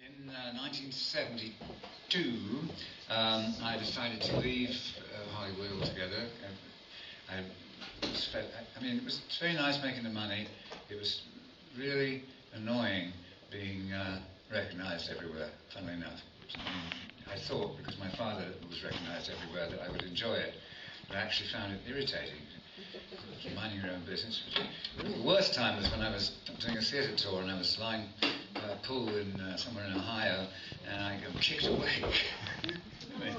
In 1972, I decided to leave Hollywood altogether. I mean, it was very nice making the money. It was really annoying being recognised everywhere, funnily enough. I thought, because my father was recognised everywhere, that I would enjoy it. But I actually found it irritating. Minding your own business. The worst time was when I was doing a theatre tour and I was lying by a pool in somewhere in Ohio, and I got kicked away.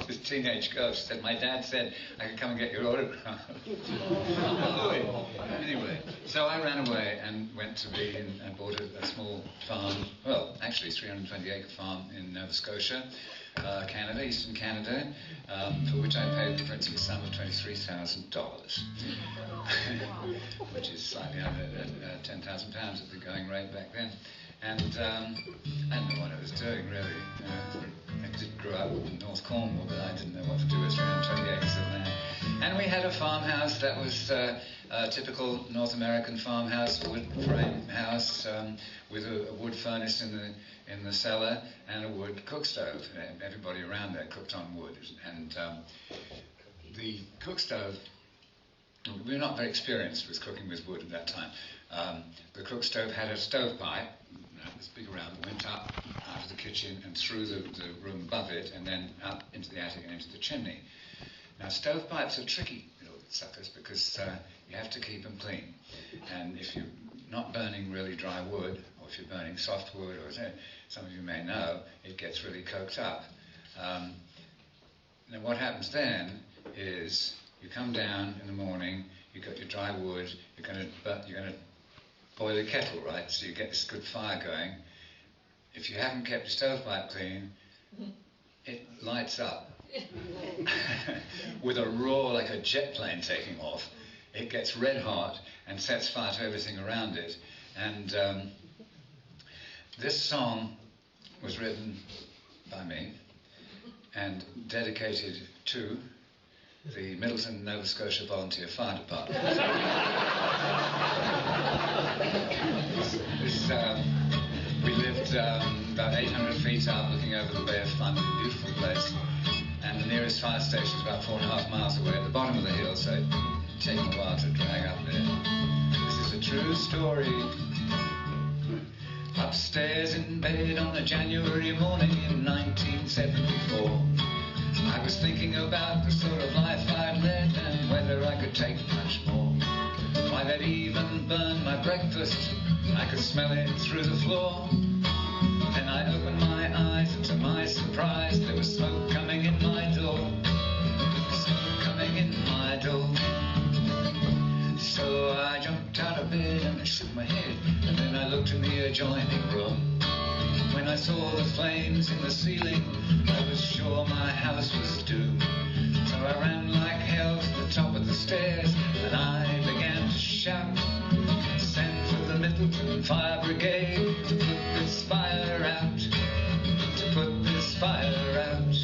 This teenage girl said, my dad said I could come and get your autograph. Anyway, so I ran away and went to and bought a small farm, well, actually 320-acre farm in Nova Scotia, Canada, eastern Canada, for which I paid the princely sum of $23,000, which is slightly under £10,000 at the going rate back then. And I didn't know what I was doing, really. I did grow up in North Cornwall, but I didn't know what to do with 320 acres of land. And we had a farmhouse that was a typical North American farmhouse, wood frame house, with a wood furnace in the cellar and a wood cook stove. Everybody around there cooked on wood. And the cook stove, we were not very experienced with cooking with wood at that time. The cook stove had a stovepipe, this big around, that went up out of the kitchen and through the room above it, and then up into the attic and into the chimney. Now, stovepipes are tricky little suckers because you have to keep them clean. And if you're not burning really dry wood, or if you're burning soft wood, or some of you may know, it gets really coked up. Now, what happens then is you come down in the morning, you've got your dry wood, you're going to boil a kettle, right? So you get this good fire going. If you haven't kept your stovepipe clean, it lights up with a roar like a jet plane taking off. It gets red hot and sets fire to everything around it. And this song was written by me and dedicated to the Middleton, Nova Scotia Volunteer Fire Department. We lived about 800 feet up, looking over the Bay of Fundy, a beautiful place, and the nearest fire station is about 4.5 miles away at the bottom of the hill, so it'd take a while to drag up there. This is a true story. Upstairs in bed on a January morning in 1974, I was thinking about the sort of life I'd led and whether I could take much more. Why, they'd even burned my breakfast. I could smell it through the floor. Then I opened my eyes and to my surprise there was smoke coming in my door. Smoke coming in my door. So I jumped out of bed and I shook my head, and then I looked in the adjoining room. When I saw the flames in the ceiling, I was sure my house was doomed. So I ran like hell to the top of the stairs, and I began to shout, send for the Middleton Fire Brigade to put this fire out, to put this fire out.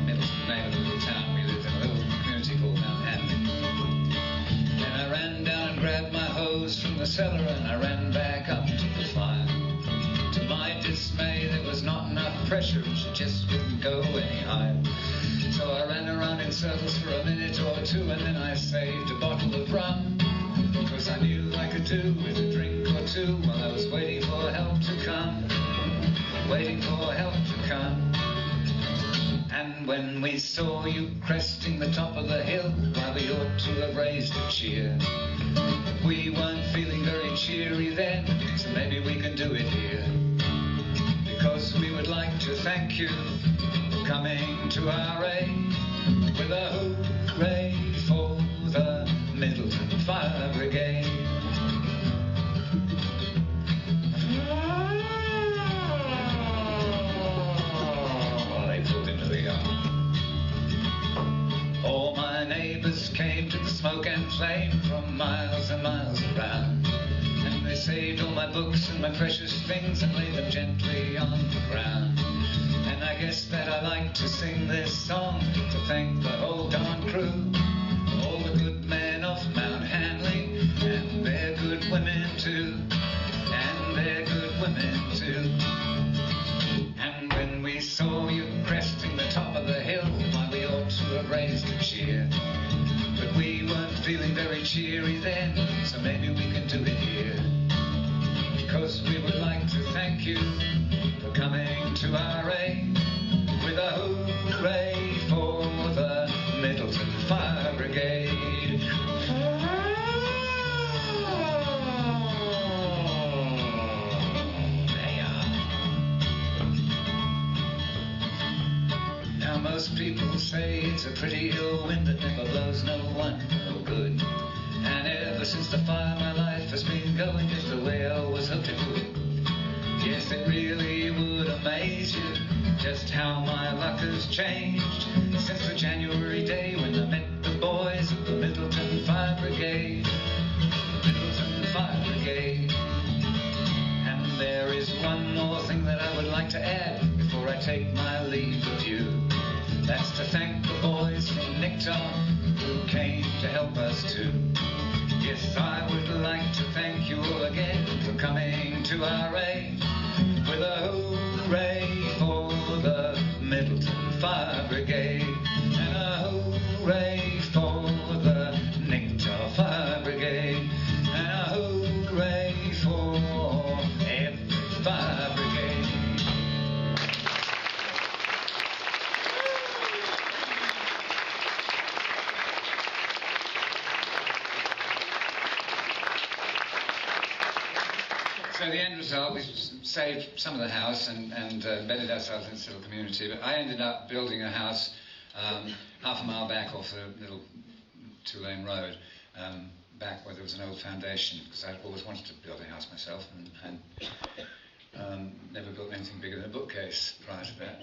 Middleton, name of the little town. We lived in a little community called Mount Hanley. Then I ran down and grabbed my hose from the cellar, and I ran back up to the fire. To my dismay, there was not enough pressure, it just wouldn't go any higher. So I ran around in circles for a minute or two, and then I saved a bottle of rum, because I knew I could do with a drink or two while I was waiting for help to come, waiting for help to come. And when we saw you cresting the top of the hill, why, we ought to have raised a cheer. We weren't feeling very cheery then, so maybe we can do it here. Because we would like to thank you for coming to our aid with a hooray for the Middleton Fire Brigade. They pulled into the yard. All my neighbors came to the smoke and flame from miles and miles around. And they saved all my books and my precious things and laid them gently on the ground. And I guess that I like to sing this song to thank the whole darn crew, all the good men of Mount Hanley, and their good women too, and their good women too. cheer. But we weren't feeling very cheery then, so maybe we can do it here. Because we would like to thank you for coming to our aid with a hooray for the Middleton Fire Brigade. Now most people say it's a pretty ill wind that never blows no one no good. And ever since the fire my life has been going just the way I always hoped it would. Yes, it really would amaze you just how my luck has changed since the January day when I met the boys of the Middleton Fire Brigade. Middleton Fire Brigade. And there is one more thing that I would like to add before I take my leave of you. That's to thank the boys from Nectar who came to help us too. Yes, I would like to thank you all again for coming to our aid with a hooray for the Middleton Fire Brigade and a hooray for the Nectar Fire Brigade and a hooray for every fire brigade. So the end result, we saved some of the house and embedded ourselves in the civil community, but I ended up building a house half a mile back off a little two-lane road, back where there was an old foundation, because I'd always wanted to build a house myself and never built anything bigger than a bookcase prior to that.